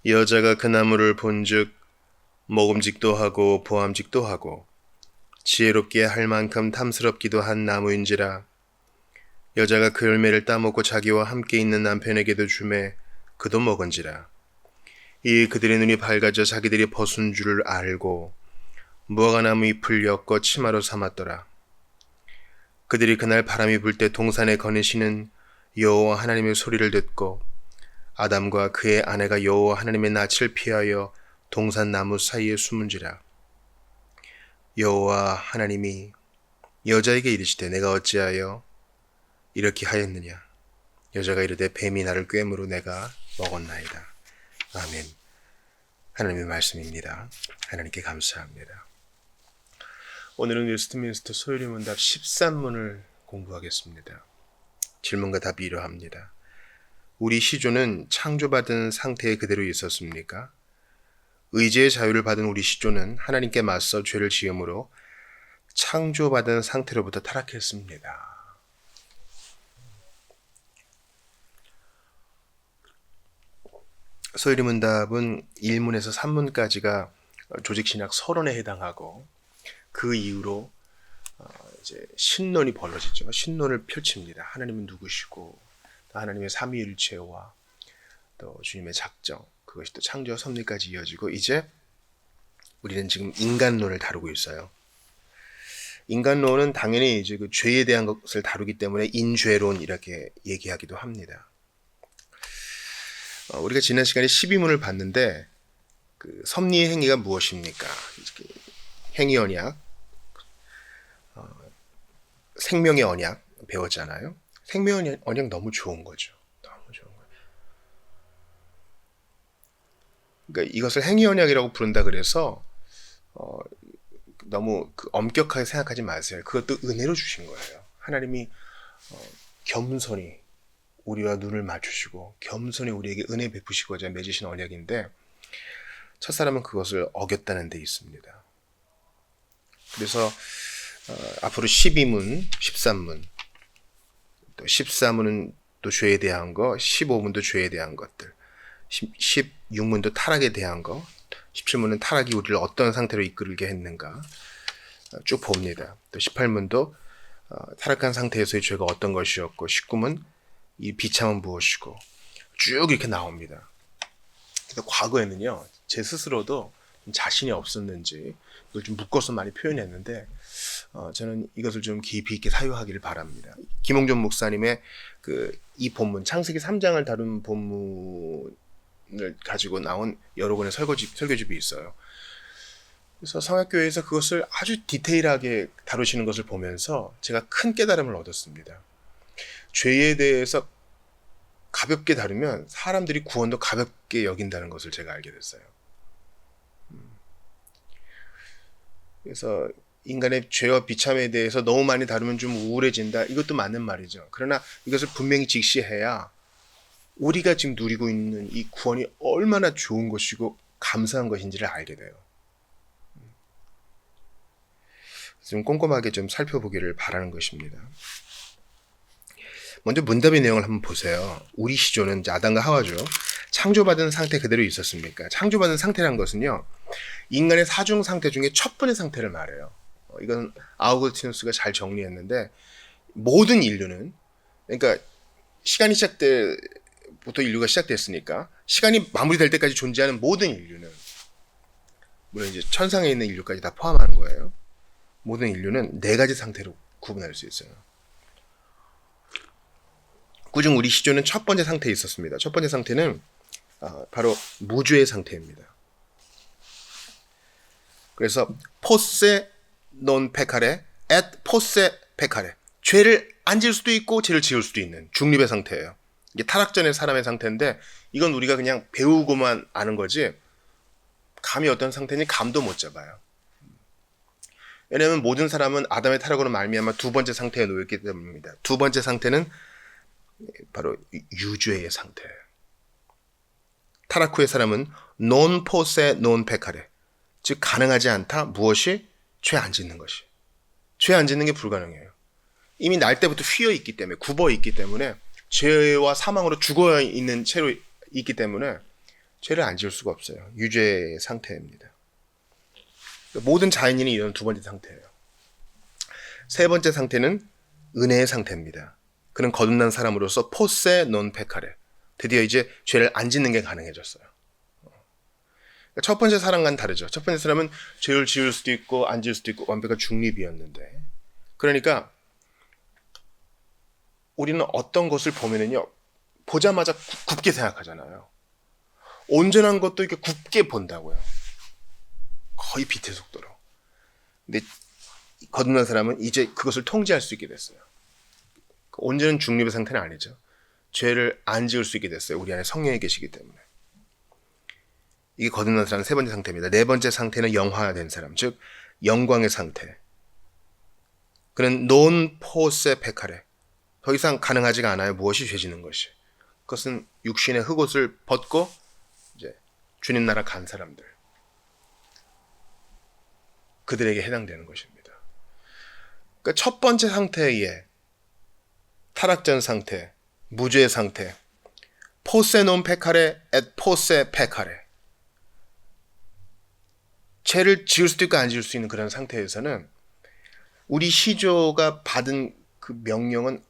여자가 그 나무를 본즉 먹음직도 하고 보암직도 하고 지혜롭게 할 만큼 탐스럽기도 한 나무인지라. 여자가 그 열매를 따먹고 자기와 함께 있는 남편에게도 주매 그도 먹은지라. 이 그들의 눈이 밝아져 자기들이 벗은 줄을 알고 무화과나무 잎을 엮어 치마로 삼았더라. 그들이 그날 바람이 불 때 동산에 거니시는 여호와 하나님의 소리를 듣고 아담과 그의 아내가 여호와 하나님의 낯을 피하여 동산 나무 사이에 숨은지라. 여호와 하나님이 여자에게 이르시되 내가 어찌하여 이렇게 하였느냐. 여자가 이르되 뱀이 나를 꿰므로 내가 먹었나이다. 아멘. 하나님의 말씀입니다. 하나님께 감사합니다. 오늘은 웨스트민스터 소요리 문답 13문을 공부하겠습니다. 질문과 답이 이러합니다. 우리 시조는 창조받은 상태에 그대로 있었습니까? 의지의 자유를 받은 우리 시조는 하나님께 맞서 죄를 지음으로 창조받은 상태로부터 타락했습니다. 소요리 문답은 1문에서 3문까지가 조직신학 서론에 해당하고 그 이후로 이제 신론이 벌어지죠. 신론을 펼칩니다. 하나님은 누구시고 또 하나님의 삼위일체와 또 주님의 작정, 그것이 또 창조와 섭리까지 이어지고 이제 우리는 지금 인간론을 다루고 있어요. 인간론은 당연히 이제 그 죄에 대한 것을 다루기 때문에 인죄론 이렇게 얘기하기도 합니다. 우리가 지난 시간에 12문을 봤는데 그 섭리의 행위가 무엇입니까? 행위 언약, 생명의 언약 배웠잖아요. 생명의 언약 너무 좋은 거죠. 너무 좋은 거예요. 그러니까 이것을 행위 언약이라고 부른다 그래서 너무 엄격하게 생각하지 마세요. 그것도 은혜로 주신 거예요. 하나님이 겸손히 우리와 눈을 맞추시고 겸손히 우리에게 은혜 베푸시고자 맺으신 언약인데 첫사람은 그것을 어겼다는 데 있습니다. 그래서 앞으로 12문, 13문, 또 14문은 또 죄에 대한 거, 15문도 죄에 대한 것들, 16문도 타락에 대한 거, 17문은 타락이 우리를 어떤 상태로 이끌게 했는가 쭉 봅니다. 또 18문도 타락한 상태에서의 죄가 어떤 것이었고 19문 이 비참은 무엇이고 쭉 이렇게 나옵니다. 그래서 과거에는요 제 스스로도 좀 자신이 없었는지 이걸 좀 묶어서 많이 표현했는데 저는 이것을 좀 깊이 있게 사유하기를 바랍니다. 김홍준 목사님의 이 본문 창세기 3장을 다룬 본문을 가지고 나온 여러 권의 설교집이 있어요. 그래서 성악교회에서 그것을 아주 디테일하게 다루시는 것을 보면서 제가 큰 깨달음을 얻었습니다. 죄에 대해서 가볍게 다루면 사람들이 구원도 가볍게 여긴다는 것을 제가 알게 됐어요. 그래서 인간의 죄와 비참에 대해서 너무 많이 다루면 좀 우울해진다. 이것도 맞는 말이죠. 그러나 이것을 분명히 직시해야 우리가 지금 누리고 있는 이 구원이 얼마나 좋은 것이고 감사한 것인지를 알게 돼요. 좀 꼼꼼하게 좀 살펴보기를 바라는 것입니다. 먼저 문답의 내용을 한번 보세요. 우리 시조는 아담과 하와죠. 창조받은 상태 그대로 있었습니까? 창조받은 상태란 것은요. 인간의 사중 상태 중에 첫 번째 상태를 말해요. 이건 아우구스티누스가 잘 정리했는데 모든 인류는 그러니까 시간이 시작부터 인류가 시작됐으니까 시간이 마무리될 때까지 존재하는 모든 인류는 물론 이제 천상에 있는 인류까지 다 포함하는 거예요. 모든 인류는 네 가지 상태로 구분할 수 있어요. 그중 우리 시조는 첫 번째 상태에 있었습니다. 첫 번째 상태는 바로 무죄의 상태입니다. 그래서 포세 논 페카레 앳 포세 페카레 죄를 안 지을 수도 있고 죄를 지을 수도 있는 중립의 상태예요. 이게 타락 전의 사람의 상태인데 이건 우리가 그냥 배우고만 아는 거지 감이 어떤 상태인지 감도 못 잡아요. 왜냐하면 모든 사람은 아담의 타락으로 말미암아 두 번째 상태에 놓였기 때문입니다. 두 번째 상태는 바로 유죄의 상태예요. 타락 후의 사람은 논 포세 논 페카레 즉 가능하지 않다. 무엇이? 죄 안 짓는 것이. 죄 안 짓는 게 불가능해요. 이미 날 때부터 휘어 있기 때문에 굽어 있기 때문에 죄와 사망으로 죽어 있는 채로 있기 때문에 죄를 안 지을 수가 없어요. 유죄의 상태입니다. 모든 자연인이 이런 두 번째 상태예요. 세 번째 상태는 은혜의 상태입니다. 그는 거듭난 사람으로서 포세 논 페카레. 드디어 이제 죄를 안 짓는 게 가능해졌어요. 첫 번째 사람과는 다르죠. 첫 번째 사람은 죄를 지을 수도 있고 안 지을 수도 있고 완벽한 중립이었는데, 그러니까 우리는 어떤 것을 보면은요, 보자마자 굽게 생각하잖아요. 온전한 것도 이렇게 굽게 본다고요. 거의 빛의 속도로. 근데 거듭난 사람은 이제 그것을 통제할 수 있게 됐어요. 온전한 중립의 상태는 아니죠. 죄를 안 지을 수 있게 됐어요. 우리 안에 성령이 계시기 때문에. 이게 거듭난 사람의 세 번째 상태입니다. 네 번째 상태는 영화된 사람, 즉 영광의 상태. 그는 논 포세 페카레. 더 이상 가능하지가 않아요. 무엇이 죄지는 것이. 그것은 육신의 흑옷을 벗고 이제 주님 나라 간 사람들. 그들에게 해당되는 것입니다. 그러니까 첫 번째 상태의 타락전 상태, 무죄의 상태, 포세 논 페카레 앳 포세 페카레. 죄를 지을 수도 있고 안 지을 수 있는 그런 상태에서는 우리 시조가 받은 그 명령은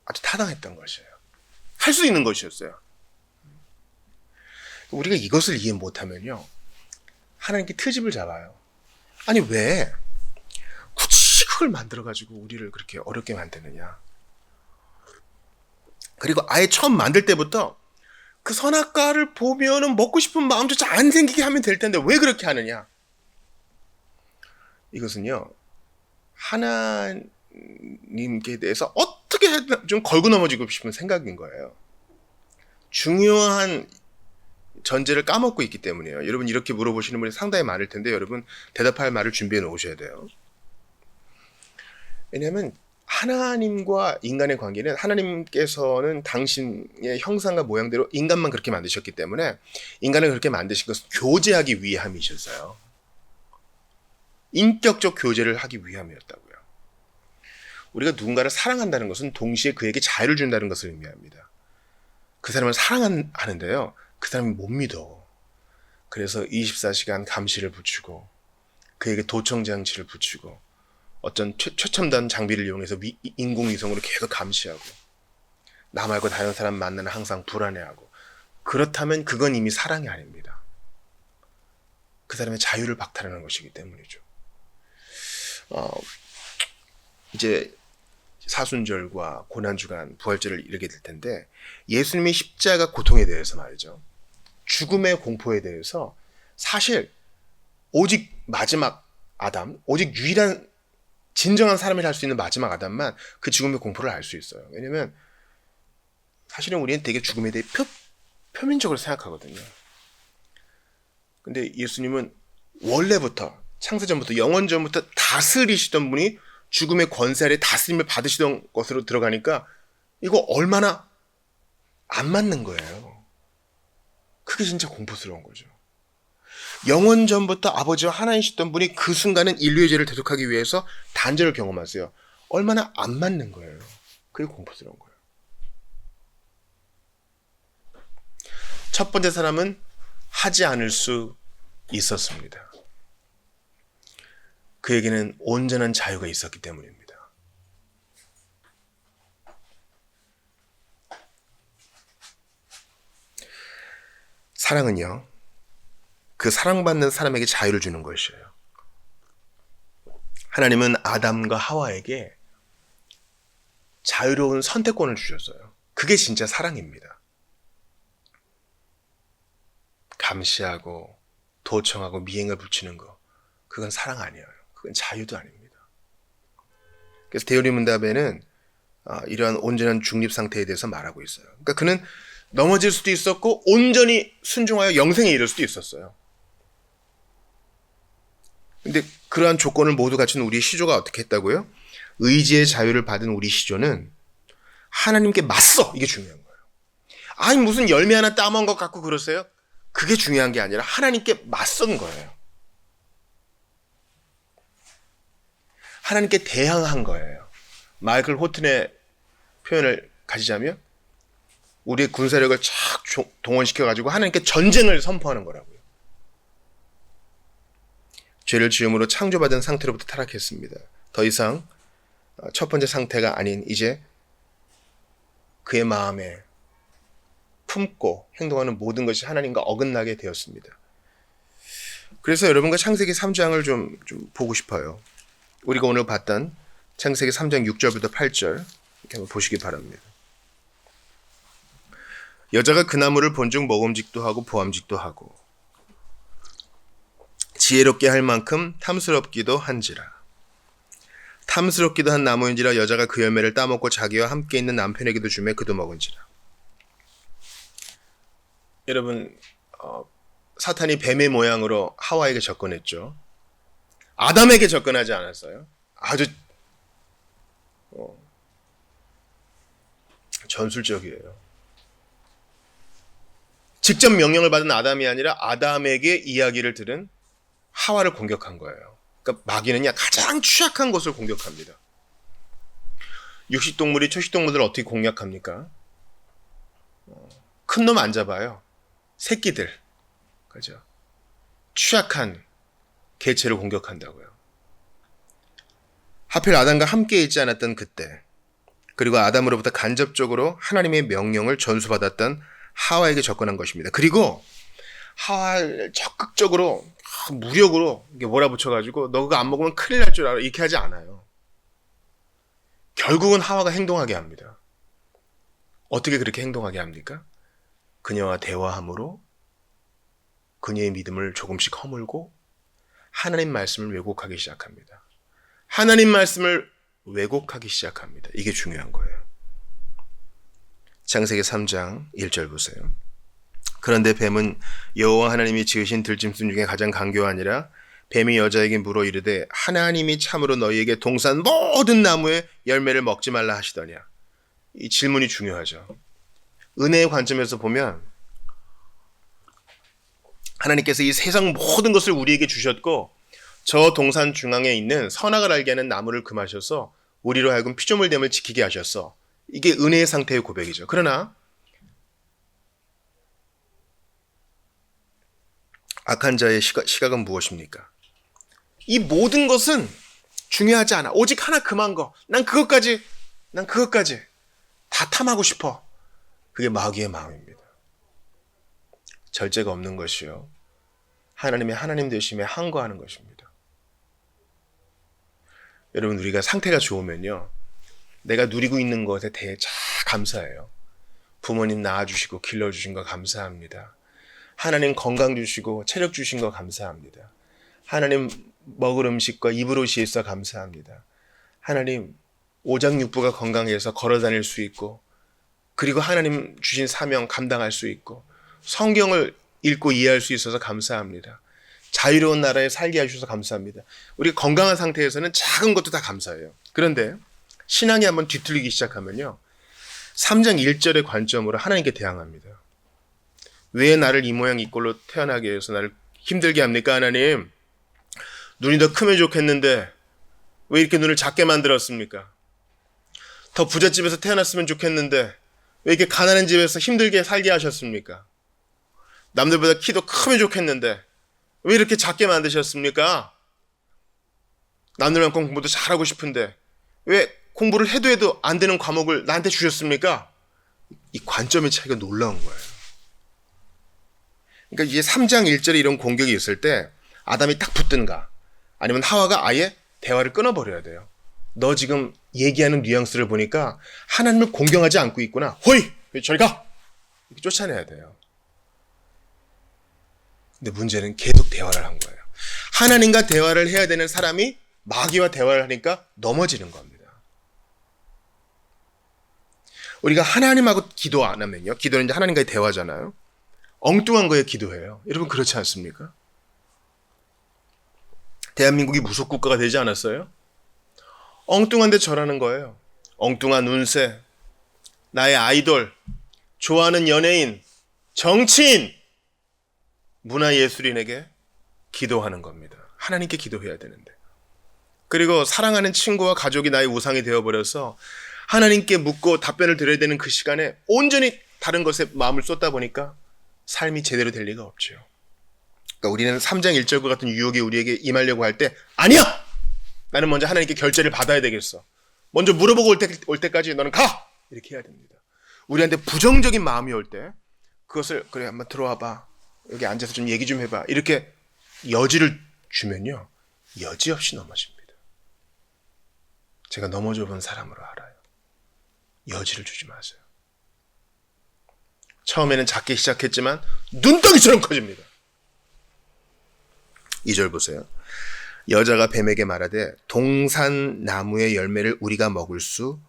아주 타당했던 것이에요. 할 수 있는 것이었어요. 우리가 이것을 이해 못하면요, 하나님께 트집을 잡아요. 아니 왜 굳이 그걸 만들어가지고 우리를 그렇게 어렵게 만드느냐. 그리고 아예 처음 만들 때부터 그 선악과를 보면은 먹고 싶은 마음조차 안 생기게 하면 될 텐데 왜 그렇게 하느냐. 이것은요, 하나님께 대해서 어떻게 좀 걸고 넘어지고 싶은 생각인 거예요. 중요한 전제를 까먹고 있기 때문이에요. 여러분 이렇게 물어보시는 분이 상당히 많을 텐데 여러분 대답할 말을 준비해 놓으셔야 돼요. 왜냐하면 하나님과 인간의 관계는, 하나님께서는 당신의 형상과 모양대로 인간만 그렇게 만드셨기 때문에 인간을 그렇게 만드신 것은 교제하기 위함이셨어요. 인격적 교제를 하기 위함이었다고요. 우리가 누군가를 사랑한다는 것은 동시에 그에게 자유를 준다는 것을 의미합니다. 그 사람을 사랑하는데요, 그 사람이 못 믿어. 그래서 24시간 감시를 붙이고 그에게 도청장치를 붙이고 어떤 최첨단 장비를 이용해서 인공위성으로 계속 감시하고 나 말고 다른 사람 만나는 항상 불안해하고, 그렇다면 그건 이미 사랑이 아닙니다. 그 사람의 자유를 박탈하는 것이기 때문이죠. 이제 사순절과 고난주간 부활절을 이르게 될 텐데, 예수님의 십자가 고통에 대해서 말이죠, 죽음의 공포에 대해서 사실 오직 마지막 아담, 오직 유일한 진정한 사람이 할 수 있는 마지막 아담만 그 죽음의 공포를 알 수 있어요. 왜냐면 사실은 우리는 되게 죽음에 대해 표면적으로 생각하거든요. 근데 예수님은 원래부터, 창세전부터, 영원전부터 다스리시던 분이 죽음의 권세 아래 다스림을 받으시던 것으로 들어가니까 이거 얼마나 안 맞는 거예요. 그게 진짜 공포스러운 거죠. 영원전부터 아버지와 하나이시던 분이 그 순간은 인류의 죄를 대속하기 위해서 단절을 경험하세요. 얼마나 안 맞는 거예요. 그게 공포스러운 거예요. 첫 번째 사람은 하지 않을 수 있었습니다. 그에게는 온전한 자유가 있었기 때문입니다. 사랑은요, 그 사랑받는 사람에게 자유를 주는 것이에요. 하나님은 아담과 하와에게 자유로운 선택권을 주셨어요. 그게 진짜 사랑입니다. 감시하고 도청하고 미행을 붙이는 거, 그건 사랑 아니에요. 그건 자유도 아닙니다. 그래서 대요리문답에는 이러한 온전한 중립 상태에 대해서 말하고 있어요. 그러니까 그는 넘어질 수도 있었고 온전히 순종하여 영생에 이를 수도 있었어요. 근데 그러한 조건을 모두 갖춘 우리 시조가 어떻게 했다고요? 의지의 자유를 받은 우리 시조는 하나님께 맞서. 이게 중요한 거예요. 아니 무슨 열매 하나 따먹은 것 같고 그러세요? 그게 중요한 게 아니라 하나님께 맞선 거예요. 하나님께 대항한 거예요. 마이클 호튼의 표현을 가지자면 우리의 군사력을 쫙 동원시켜가지고 하나님께 전쟁을 선포하는 거라고요. 죄를 지음으로 창조받은 상태로부터 타락했습니다. 더 이상 첫 번째 상태가 아닌 이제 그의 마음에 품고 행동하는 모든 것이 하나님과 어긋나게 되었습니다. 그래서 여러분과 창세기 3장을 좀 보고 싶어요. 우리가 오늘 봤던 창세기 3장 6절부터 8절 이렇게 한번 보시기 바랍니다. 여자가 그 나무를 본즉 먹음직도 하고 보암직도 하고 지혜롭게 할 만큼 탐스럽기도 한지라. 탐스럽기도 한 나무인지라 여자가 그 열매를 따먹고 자기와 함께 있는 남편에게도 주매 그도 먹은지라. 여러분, 사탄이 뱀의 모양으로 하와에게 접근했죠. 아담에게 접근하지 않았어요. 아주 전술적이에요. 직접 명령을 받은 아담이 아니라 아담에게 이야기를 들은 하와를 공격한 거예요. 그러니까 마귀는요, 가장 취약한 것을 공격합니다. 육식동물이 초식동물들을 어떻게 공략합니까? 큰 놈 안 잡아요. 새끼들, 그죠? 취약한 개체를 공격한다고요. 하필 아담과 함께 있지 않았던 그때, 그리고 아담으로부터 간접적으로 하나님의 명령을 전수받았던 하와에게 접근한 것입니다. 그리고 하와를 적극적으로 무력으로 몰아붙여가지고 너 그거 안 먹으면 큰일 날 줄 알아 이렇게 하지 않아요. 결국은 하와가 행동하게 합니다. 어떻게 그렇게 행동하게 합니까? 그녀와 대화함으로 그녀의 믿음을 조금씩 허물고 하나님 말씀을 왜곡하기 시작합니다. 하나님 말씀을 왜곡하기 시작합니다. 이게 중요한 거예요. 창세기 3장 1절 보세요. 그런데 뱀은 여호와 하나님이 지으신 들짐승 중에 가장 간교하니라. 뱀이 여자에게 물어 이르되 하나님이 참으로 너희에게 동산 모든 나무의 열매를 먹지 말라 하시더냐. 이 질문이 중요하죠. 은혜의 관점에서 보면 하나님께서 이 세상 모든 것을 우리에게 주셨고 저 동산 중앙에 있는 선악을 알게 하는 나무를 금하셔서 우리로 하여금 피조물됨을 지키게 하셨어. 이게 은혜의 상태의 고백이죠. 그러나 악한 자의 시각은 무엇입니까? 이 모든 것은 중요하지 않아. 오직 하나 금한 거. 난 그것까지 다 탐하고 싶어. 그게 마귀의 마음입니다. 절제가 없는 것이요. 하나님의 하나님 되심에 항거하는 것입니다. 여러분, 우리가 상태가 좋으면요, 내가 누리고 있는 것에 대해 참 감사해요. 부모님 낳아주시고 길러주신 거 감사합니다. 하나님 건강 주시고 체력 주신 거 감사합니다. 하나님 먹을 음식과 입을 옷이 있어 감사합니다. 하나님 오장육부가 건강해서 걸어다닐 수 있고, 그리고 하나님 주신 사명 감당할 수 있고, 성경을 읽고 이해할 수 있어서 감사합니다. 자유로운 나라에 살게 해주셔서 감사합니다. 우리가 건강한 상태에서는 작은 것도 다 감사해요. 그런데 신앙이 한번 뒤틀리기 시작하면요, 3장 1절의 관점으로 하나님께 대항합니다. 왜 나를 이 모양 이 꼴로 태어나게 해서 나를 힘들게 합니까, 하나님? 눈이 더 크면 좋겠는데 왜 이렇게 눈을 작게 만들었습니까? 더 부잣집에서 태어났으면 좋겠는데 왜 이렇게 가난한 집에서 힘들게 살게 하셨습니까? 남들보다 키도 크면 좋겠는데 왜 이렇게 작게 만드셨습니까? 남들만큼 공부도 잘하고 싶은데 왜 공부를 해도 안 되는 과목을 나한테 주셨습니까? 이 관점의 차이가 놀라운 거예요. 그러니까 이제 3장 1절에 이런 공격이 있을 때 아담이 딱 붙든가 아니면 하와가 아예 대화를 끊어버려야 돼요. 너 지금 얘기하는 뉘앙스를 보니까 하나님을 공경하지 않고 있구나. 호이! 저리 가! 이렇게 쫓아내야 돼요. 근데 문제는 계속 대화를 한 거예요. 하나님과 대화를 해야 되는 사람이 마귀와 대화를 하니까 넘어지는 겁니다. 우리가 하나님하고 기도 안 하면요, 기도는 이제 하나님과의 대화잖아요. 엉뚱한 거에 기도해요. 여러분 그렇지 않습니까? 대한민국이 무속국가가 되지 않았어요? 엉뚱한 데 절하는 거예요. 엉뚱한 운세, 나의 아이돌, 좋아하는 연예인, 정치인, 문화예술인에게 기도하는 겁니다. 하나님께 기도해야 되는데. 그리고 사랑하는 친구와 가족이 나의 우상이 되어버려서 하나님께 묻고 답변을 드려야 되는 그 시간에 온전히 다른 것에 마음을 쏟다 보니까 삶이 제대로 될 리가 없죠. 그러니까 우리는 3장 1절과 같은 유혹이 우리에게 임하려고 할 때 아니야! 나는 먼저 하나님께 결제를 받아야 되겠어. 먼저 물어보고 올 때까지 너는 가! 이렇게 해야 됩니다. 우리한테 부정적인 마음이 올 때 그것을 그래 한번 들어와 봐. 여기 앉아서 좀 얘기 좀 해봐. 이렇게 여지를 주면요. 여지없이 넘어집니다. 제가 넘어져 본 사람으로 알아요. 여지를 주지 마세요. 처음에는 작게 시작했지만 눈덩이처럼 커집니다. 2절 보세요. 여자가 뱀에게 말하되 동산 나무의 열매를 우리가 먹을 수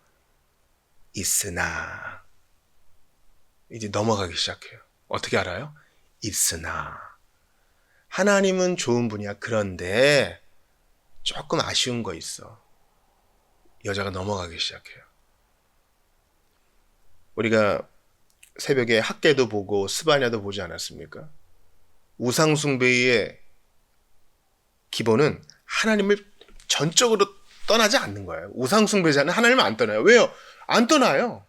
있으나 이제 넘어가기 시작해요. 어떻게 알아요? 있으나 하나님은 좋은 분이야. 그런데 조금 아쉬운 거 있어. 여자가 넘어가기 시작해요. 우리가 새벽에 학계도 보고 스바냐도 보지 않았습니까? 우상숭배의 기본은 하나님을 전적으로 떠나지 않는 거예요. 우상숭배자는 하나님을 안 떠나요. 왜요? 안 떠나요.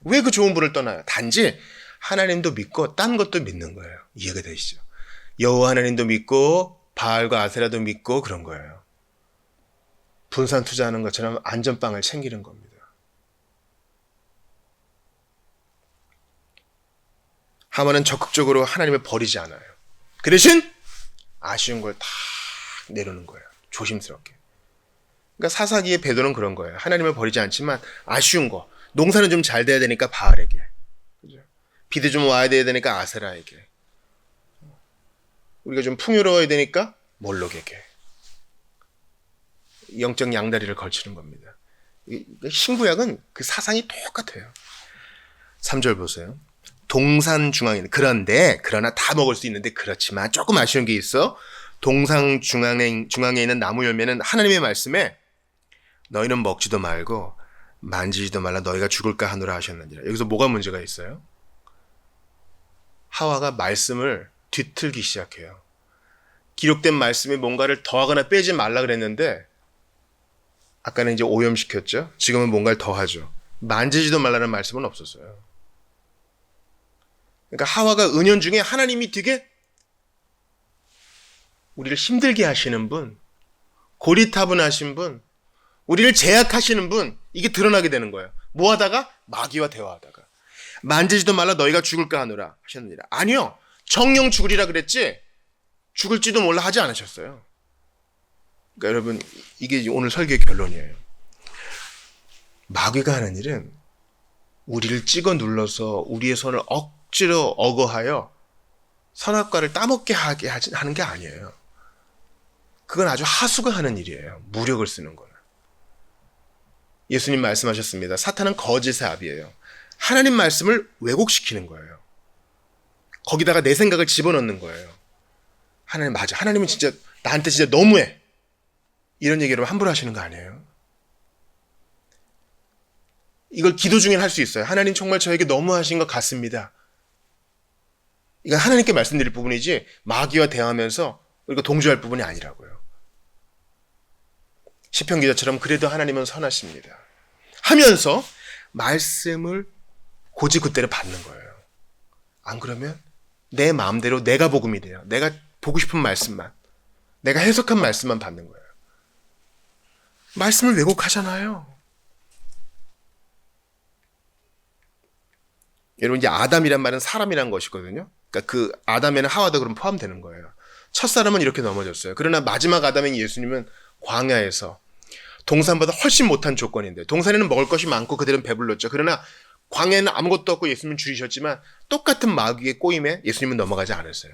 왜 그 좋은 분을 떠나요? 단지 하나님도 믿고 딴 것도 믿는 거예요. 이해가 되시죠? 여호와 하나님도 믿고 바알과 아세라도 믿고 그런 거예요. 분산 투자하는 것처럼 안전빵을 챙기는 겁니다. 하만은 적극적으로 하나님을 버리지 않아요. 그 대신 아쉬운 걸 다 내려놓는 거예요. 조심스럽게. 그러니까 사사기의 배도는 그런 거예요. 하나님을 버리지 않지만 아쉬운 거. 농사는 좀 잘 돼야 되니까 바알에게. 그죠? 비도 좀 와야 되니까 아세라에게. 우리가 좀 풍요로워야 되니까 몰록에게. 영적 양다리를 걸치는 겁니다. 신구약은 그 사상이 똑같아요. 3절 보세요. 동산 중앙에 그러나 다 먹을 수 있는데 그렇지만 조금 아쉬운 게 있어. 동산 중앙에 있는 나무 열매는 하나님의 말씀에 너희는 먹지도 말고 만지지도 말라 너희가 죽을까 하노라 하셨느니라. 여기서 뭐가 문제가 있어요? 하와가 말씀을 뒤틀기 시작해요. 기록된 말씀에 뭔가를 더하거나 빼지 말라 그랬는데 아까는 이제 오염시켰죠. 지금은 뭔가를 더하죠. 만지지도 말라는 말씀은 없었어요. 그러니까 하와가 은연 중에 하나님이 되게 우리를 힘들게 하시는 분, 고리타분하신 분, 우리를 제약하시는 분, 이게 드러나게 되는 거예요. 뭐 하다가? 마귀와 대화하다가. 만지지도 말라 너희가 죽을까 하노라 하셨느니라. 아니요. 정령 죽으리라 그랬지 죽을지도 몰라 하지 않으셨어요. 그러니까 여러분 이게 오늘 설교의 결론이에요. 마귀가 하는 일은 우리를 찍어 눌러서 우리의 손을 억지로 억어하여 선악과를 따먹게 하는 게 아니에요. 그건 아주 하수가 하는 일이에요. 무력을 쓰는 거는. 예수님 말씀하셨습니다. 사탄은 거짓의 아비예요. 하나님 말씀을 왜곡시키는 거예요. 거기다가 내 생각을 집어넣는 거예요. 하나님 맞아. 하나님은 진짜 나한테 진짜 너무해. 이런 얘기 여러분 함부로 하시는 거 아니에요? 이걸 기도 중에 할 수 있어요. 하나님 정말 저에게 너무하신 것 같습니다. 이건 하나님께 말씀드릴 부분이지 마귀와 대화하면서 우리가 동조할 부분이 아니라고요. 시편 기자처럼 그래도 하나님은 선하십니다. 하면서 말씀을 고지굿대로 받는 거예요. 안 그러면 내 마음대로 내가 복음이 돼요. 내가 보고 싶은 말씀만, 내가 해석한 말씀만 받는 거예요. 말씀을 왜곡하잖아요. 여러분 이제 아담이란 말은 사람이란 것이거든요. 그러니까 그 아담에는 하와도 그럼 포함되는 거예요. 첫사람은 이렇게 넘어졌어요. 그러나 마지막 아담인 예수님은 광야에서 동산보다 훨씬 못한 조건인데 동산에는 먹을 것이 많고 그들은 배불렀죠. 그러나 광야에는 아무것도 없고 예수님은 줄이셨지만 똑같은 마귀의 꼬임에 예수님은 넘어가지 않았어요.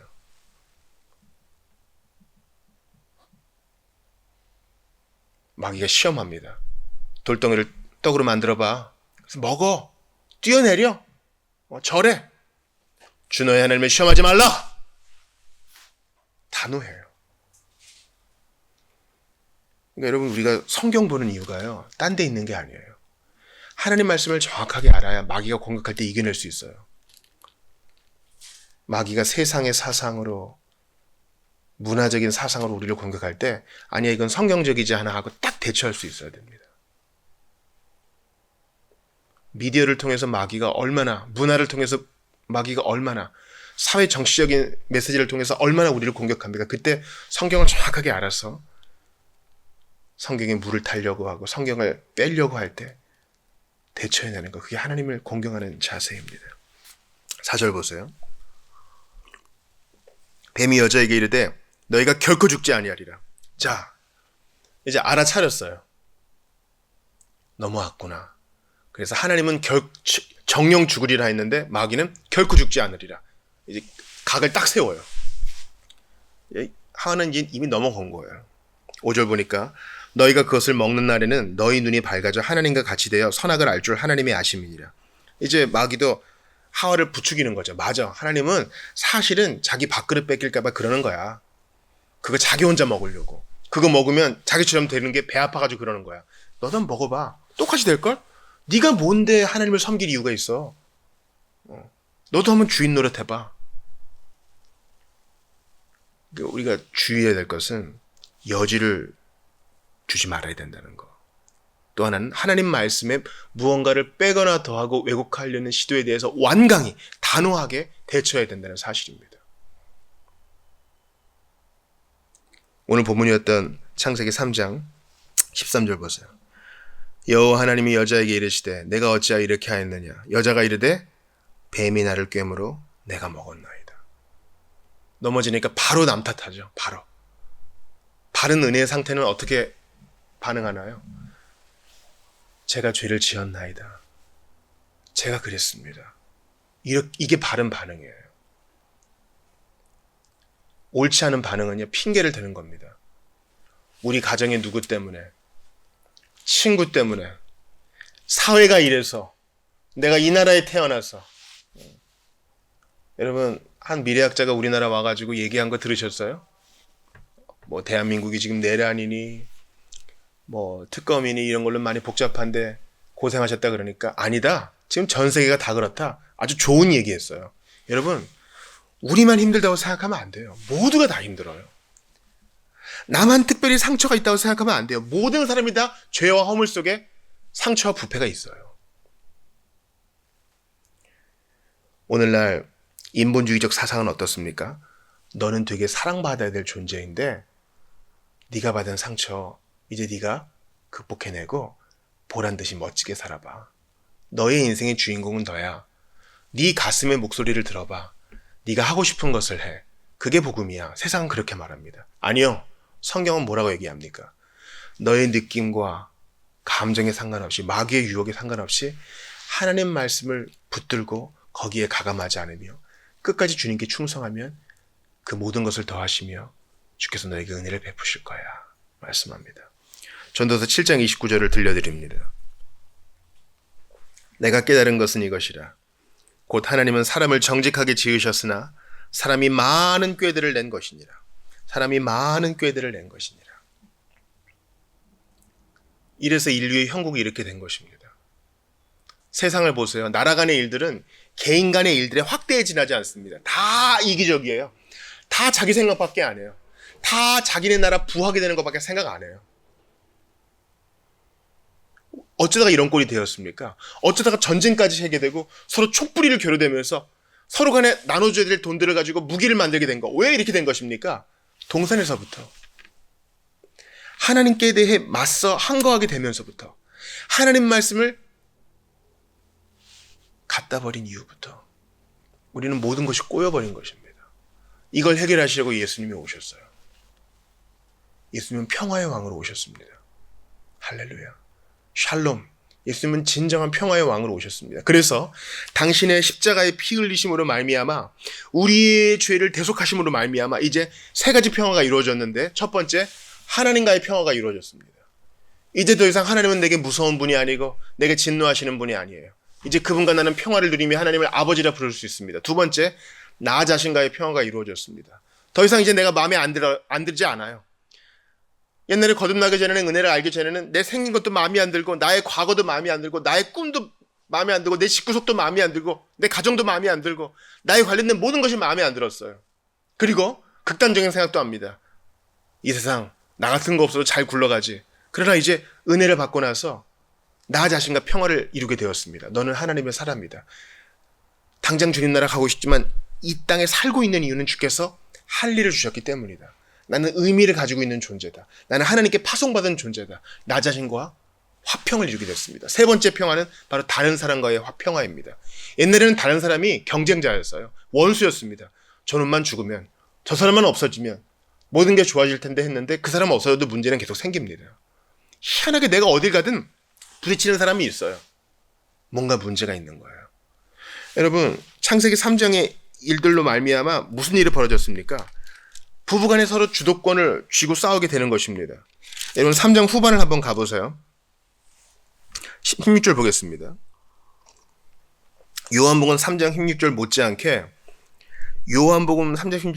마귀가 시험합니다. 돌덩이를 떡으로 만들어봐. 그래서 먹어. 뛰어내려. 절해. 주 너의 하나님을 시험하지 말라. 단호해요. 그러니까 여러분 우리가 성경 보는 이유가요. 딴 데 있는 게 아니에요. 하나님 말씀을 정확하게 알아야 마귀가 공격할 때 이겨낼 수 있어요. 마귀가 세상의 사상으로 문화적인 사상으로 우리를 공격할 때 아니야 이건 성경적이지 않아 하고 딱 대처할 수 있어야 됩니다. 미디어를 통해서 마귀가 얼마나, 문화를 통해서 마귀가 얼마나, 사회 정치적인 메시지를 통해서 얼마나 우리를 공격합니까? 그때 성경을 정확하게 알아서 성경에 물을 타려고 하고 성경을 빼려고 할 때 대처해내는 것, 그게 하나님을 공경하는 자세입니다. 4절 보세요. 뱀이 여자에게 이르되 너희가 결코 죽지 아니하리라. 자, 이제 알아차렸어요. 넘어왔구나. 그래서 하나님은 정령 죽으리라 했는데 마귀는 결코 죽지 않으리라. 이제 각을 딱 세워요. 하나는 이미 넘어간 거예요. 5절 보니까 너희가 그것을 먹는 날에는 너희 눈이 밝아져 하나님과 같이 되어 선악을 알 줄 하나님의 아심이니라. 이제 마귀도 하와를 부추기는 거죠. 맞아. 하나님은 사실은 자기 밥그릇 뺏길까 봐 그러는 거야. 그거 자기 혼자 먹으려고. 그거 먹으면 자기처럼 되는 게 배 아파가지고 그러는 거야. 너도 한번 먹어봐. 똑같이 될걸? 네가 뭔데 하나님을 섬길 이유가 있어. 너도 한번 주인 노릇해봐. 우리가 주의해야 될 것은 여지를 주지 말아야 된다는 거. 또 하나는 하나님 말씀에 무언가를 빼거나 더하고 왜곡하려는 시도에 대해서 완강히 단호하게 대처해야 된다는 사실입니다. 오늘 본문이었던 창세기 3장 13절 보세요. 여호와 하나님이 여자에게 이르시되 내가 어찌하여 이렇게 하였느냐. 여자가 이르되 뱀이 나를 꿰므로 내가 먹었나이다. 넘어지니까 바로 남 탓하죠. 바른 은혜의 상태는 어떻게 반응하나요? 제가 죄를 지었나이다. 제가 그랬습니다. 이게 바른 반응이에요. 옳지 않은 반응은요, 핑계를 대는 겁니다. 우리 가정의 누구 때문에, 친구 때문에, 사회가 이래서, 내가 이 나라에 태어나서. 여러분, 한 미래학자가 우리나라 와가지고 얘기한 거 들으셨어요? 뭐 대한민국이 지금 내란이니 뭐 특검이니 이런 걸로 많이 복잡한데 고생하셨다 그러니까 아니다. 지금 전 세계가 다 그렇다. 아주 좋은 얘기했어요. 여러분, 우리만 힘들다고 생각하면 안 돼요. 모두가 다 힘들어요. 나만 특별히 상처가 있다고 생각하면 안 돼요. 모든 사람이 다 죄와 허물 속에 상처와 부패가 있어요. 오늘날 인본주의적 사상은 어떻습니까? 너는 되게 사랑받아야 될 존재인데 네가 받은 상처 이제 네가 극복해내고 보란듯이 멋지게 살아봐. 너의 인생의 주인공은 너야. 네 가슴의 목소리를 들어봐. 네가 하고 싶은 것을 해. 그게 복음이야. 세상은 그렇게 말합니다. 아니요. 성경은 뭐라고 얘기합니까? 너의 느낌과 감정에 상관없이 마귀의 유혹에 상관없이 하나님 말씀을 붙들고 거기에 가감하지 않으며 끝까지 주님께 충성하면 그 모든 것을 더하시며 주께서 너에게 은혜를 베푸실 거야. 말씀합니다. 전도서 7장 29절을 들려드립니다. 내가 깨달은 것은 이것이라. 곧 하나님은 사람을 정직하게 지으셨으나 사람이 많은 꾀들을 낸 것이니라. 사람이 많은 꾀들을 낸 것이니라. 이래서 인류의 형국이 이렇게 된 것입니다. 세상을 보세요. 나라 간의 일들은 개인 간의 일들에 확대해 지나지 않습니다. 다 이기적이에요. 다 자기 생각밖에 안 해요. 다 자기네 나라 부하게 되는 것밖에 생각 안 해요. 어쩌다가 이런 꼴이 되었습니까? 어쩌다가 전쟁까지 하게 되고 서로 촛불이를 겨루대면서 서로 간에 나눠줘야 될 돈들을 가지고 무기를 만들게 된 거. 왜 이렇게 된 것입니까? 동산에서부터. 하나님께 대해 맞서 항거하게 되면서부터. 하나님 말씀을 갖다 버린 이후부터 우리는 모든 것이 꼬여버린 것입니다. 이걸 해결하시려고 예수님이 오셨어요. 예수님은 평화의 왕으로 오셨습니다. 할렐루야. 샬롬. 예수님은 진정한 평화의 왕으로 오셨습니다. 그래서 당신의 십자가의 피 흘리심으로 말미암아 우리의 죄를 대속하심으로 말미암아 이제 세 가지 평화가 이루어졌는데 첫 번째, 하나님과의 평화가 이루어졌습니다. 이제 더 이상 하나님은 내게 무서운 분이 아니고 내게 진노하시는 분이 아니에요. 이제 그분과 나는 평화를 누리며 하나님을 아버지라 부를 수 있습니다. 두 번째, 나 자신과의 평화가 이루어졌습니다. 더 이상 이제 내가 마음에 안 들지 않아요. 옛날에 거듭나기 전에는, 은혜를 알기 전에는 내 생긴 것도 마음에 안 들고 나의 과거도 마음에 안 들고 나의 꿈도 마음에 안 들고 내 집구석도 마음에 안 들고 내 가정도 마음에 안 들고 나에 관련된 모든 것이 마음에 안 들었어요. 그리고 극단적인 생각도 합니다. 이 세상 나 같은 거 없어도 잘 굴러가지. 그러나 이제 은혜를 받고 나서 나 자신과 평화를 이루게 되었습니다. 너는 하나님의 사람이다. 당장 주님 나라 가고 싶지만 이 땅에 살고 있는 이유는 주께서 할 일을 주셨기 때문이다. 나는 의미를 가지고 있는 존재다. 나는 하나님께 파송받은 존재다. 나 자신과 화평을 이루게 됐습니다. 세 번째 평화는 바로 다른 사람과의 화평화입니다. 옛날에는 다른 사람이 경쟁자였어요. 원수였습니다. 저놈만 죽으면, 저 사람만 없어지면 모든 게 좋아질 텐데 했는데 그 사람 없어져도 문제는 계속 생깁니다. 희한하게 내가 어딜 가든 부딪히는 사람이 있어요. 뭔가 문제가 있는 거예요. 여러분, 창세기 3장의 일들로 말미암아 무슨 일이 벌어졌습니까? 부부간에 서로 주도권을 쥐고 싸우게 되는 것입니다. 여러분 3장 후반을 한번 가보세요. 16절 보겠습니다. 요한복음 3장 16절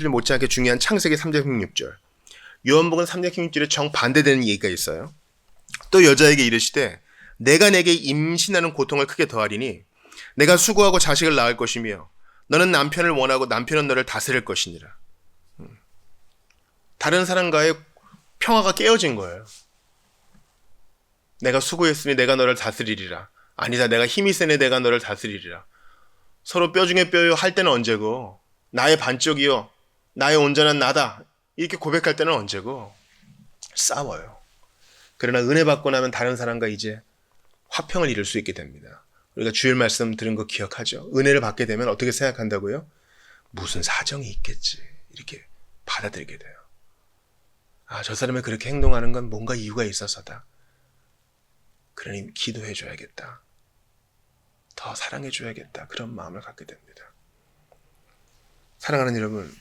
못지않게 중요한 창세기 3장 16절. 요한복음 3장 16절에 정반대되는 얘기가 있어요. 또 여자에게 이르시되 내가 내게 임신하는 고통을 크게 더하리니 내가 수고하고 자식을 낳을 것이며 너는 남편을 원하고 남편은 너를 다스릴 것이니라. 다른 사람과의 평화가 깨어진 거예요. 내가 수고했으니 내가 너를 다스리리라. 아니다, 내가 힘이 세네 내가 너를 다스리리라. 서로 뼈 중에 뼈요 할 때는 언제고, 나의 반쪽이요 나의 온전한 나다 이렇게 고백할 때는 언제고. 싸워요. 그러나 은혜 받고 나면 다른 사람과 이제 화평을 이룰 수 있게 됩니다. 우리가 주일 말씀 들은 거 기억하죠? 은혜를 받게 되면 어떻게 생각한다고요? 무슨 사정이 있겠지 이렇게 받아들이게 돼요. 아, 저 사람이 그렇게 행동하는 건 뭔가 이유가 있어서다. 그러니 기도해 줘야겠다. 더 사랑해 줘야겠다. 그런 마음을 갖게 됩니다. 사랑하는 여러분,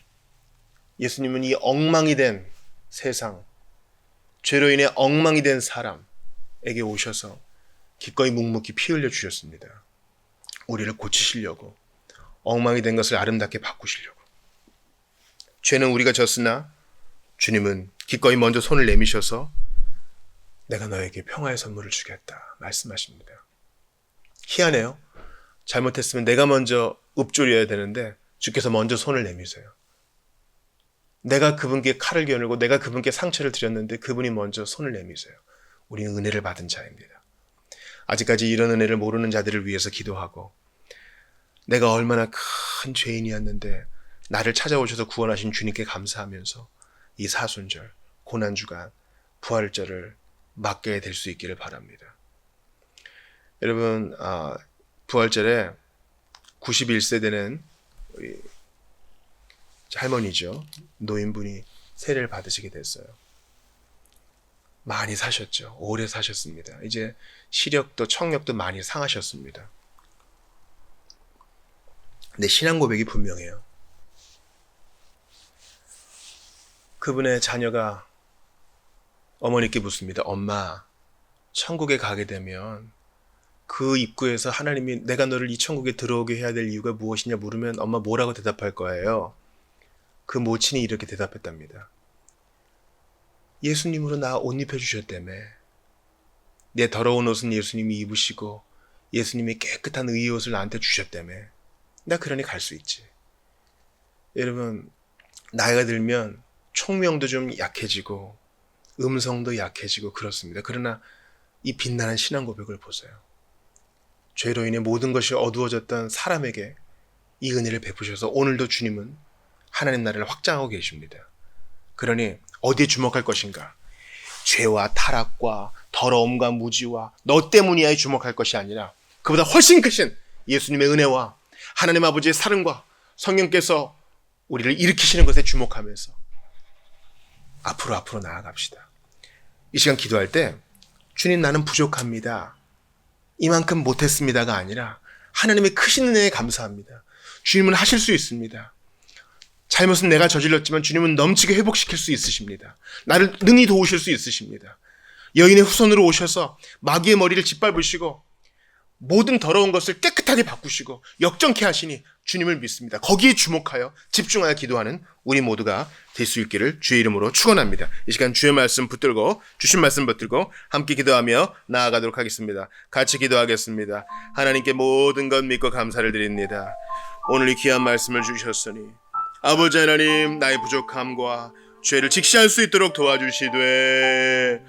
예수님은 이 엉망이 된 세상, 죄로 인해 엉망이 된 사람에게 오셔서 기꺼이 묵묵히 피 흘려 주셨습니다. 우리를 고치시려고, 엉망이 된 것을 아름답게 바꾸시려고. 죄는 우리가 졌으나 주님은 기꺼이 먼저 손을 내미셔서 내가 너에게 평화의 선물을 주겠다 말씀하십니다. 희한해요. 잘못했으면 내가 먼저 읊조려야 되는데 주께서 먼저 손을 내미세요. 내가 그분께 칼을 겨누고 내가 그분께 상처를 드렸는데 그분이 먼저 손을 내미세요. 우리는 은혜를 받은 자입니다. 아직까지 이런 은혜를 모르는 자들을 위해서 기도하고, 내가 얼마나 큰 죄인이었는데 나를 찾아오셔서 구원하신 주님께 감사하면서 이 사순절, 고난주간, 부활절을 맞게 될 수 있기를 바랍니다. 여러분, 부활절에 91세 되는 우리 할머니죠. 노인분이 세례를 받으시게 됐어요. 많이 사셨죠. 오래 사셨습니다. 이제 시력도 청력도 많이 상하셨습니다. 근데 신앙 고백이 분명해요. 그분의 자녀가 어머니께 묻습니다. 엄마, 천국에 가게 되면 그 입구에서 하나님이 내가 너를 이 천국에 들어오게 해야 될 이유가 무엇이냐 물으면 엄마 뭐라고 대답할 거예요? 그 모친이 이렇게 대답했답니다. 예수님으로 나 옷 입혀주셨다며. 내 더러운 옷은 예수님이 입으시고 예수님이 깨끗한 의의 옷을 나한테 주셨다며. 나 그러니 갈 수 있지. 여러분, 나이가 들면 총명도 좀 약해지고 음성도 약해지고 그렇습니다. 그러나 이 빛나는 신앙 고백을 보세요. 죄로 인해 모든 것이 어두워졌던 사람에게 이 은혜를 베푸셔서 오늘도 주님은 하나님 나라를 확장하고 계십니다. 그러니 어디에 주목할 것인가? 죄와 타락과 더러움과 무지와 너 때문이야에 주목할 것이 아니라 그보다 훨씬 크신 예수님의 은혜와 하나님 아버지의 사랑과 성령께서 우리를 일으키시는 것에 주목하면서 앞으로 나아갑시다. 이 시간 기도할 때 주님 나는 부족합니다. 이만큼 못했습니다가 아니라 하나님의 크신 은혜에 감사합니다. 주님은 하실 수 있습니다. 잘못은 내가 저질렀지만 주님은 넘치게 회복시킬 수 있으십니다. 나를 능히 도우실 수 있으십니다. 여인의 후손으로 오셔서 마귀의 머리를 짓밟으시고 모든 더러운 것을 깨끗하게 바꾸시고 역정케 하시니 주님을 믿습니다. 거기에 주목하여 집중하여 기도하는 우리 모두가 될 수 있기를 주의 이름으로 축원합니다. 이 시간 주의 말씀 붙들고 주신 말씀 붙들고 함께 기도하며 나아가도록 하겠습니다. 같이 기도하겠습니다. 하나님께 모든 것 믿고 감사를 드립니다. 오늘 이 귀한 말씀을 주셨으니 아버지 하나님, 나의 부족함과 죄를 직시할 수 있도록 도와주시되